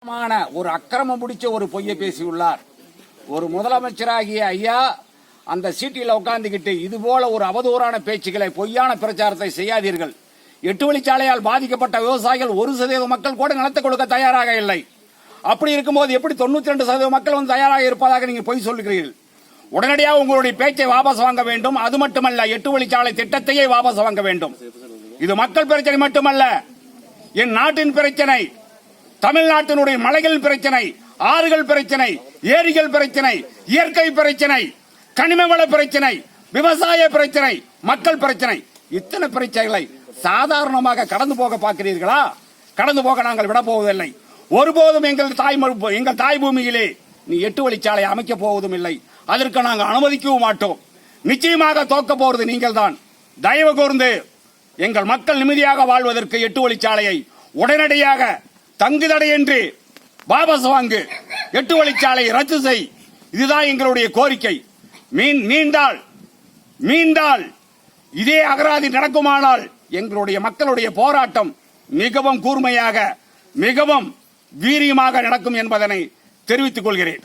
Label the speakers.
Speaker 1: ஒரு அக்கிரமம் பிடிச்ச ஒரு பொய்யை பேசியுள்ளார். ஒரு முதலமைச்சராகிய ஐயா அந்த சீட்டில் உட்கார்ந்துகிட்டு இது போல ஒரு அவதூறான பேச்சுக்களை, பொய்யான பிரச்சாரத்தை செய்யாதீர்கள். 8 வழிச்சாலையால் பாதிக்கப்பட்ட விவசாயிகள் 1% மக்கள் கூட நிலத்தை கொடுக்க தயாராக இல்லை. அப்படி இருக்கும்போது எப்படி 92% மக்கள் வந்து தயாராக இருப்பதாக நீங்க பொய் சொல்லுகிறீர்கள்? உடனடியாக உங்களுடைய பேச்சை வாபஸ் வாங்க வேண்டும். அது மட்டுமல்ல, 8 வழிச்சாலை திட்டத்தையே வாபஸ் வாங்க வேண்டும். இது மக்கள் பிரச்சனை மட்டுமல்ல, என் நாட்டின் பிரச்சனை, தமிழ்நாட்டினுடைய மலைகள் பிரச்சனை, ஆறுகள் பிரச்சனை, ஏரிகள் பிரச்சனை, இயற்கை பிரச்சனை, கனிமவள பிரச்சனை, விவசாய பிரச்சனை, மக்கள் பிரச்சனை. இத்தனை பிரச்சனைகளை சாதாரணமாக கடந்து போக பார்க்கிறீர்களா? கடந்து போக நாங்கள் விட போவதில்லை. ஒருபோதும் எங்கள் தாய் பூமியிலே நீ 8 வழிச்சாலை அமைக்க போவதும் இல்லை. அதற்கு நாங்கள் அனுமதிக்கவும் மாட்டோம். நிச்சயமாக தோக்க போவது நீங்கள் தான். தயவு கூர்ந்து எங்கள் மக்கள் நிம்மதியாக வாழ்வதற்கு 8 வழிச்சாலையை உடனடியாக தங்குதடையின்றி வாபஸ் வாங்கு. 8 வழிச்சாலை ரத்து செய். இதுதான் எங்களுடைய கோரிக்கை. மீண்டால் இதே அகராதி நடக்குமானால் எங்களுடைய மக்களுடைய போராட்டம் மிகவும் கூர்மையாக, மிகவும் வீரியமாக நடக்கும் என்பதனை தெரிவித்துக் கொள்கிறேன்.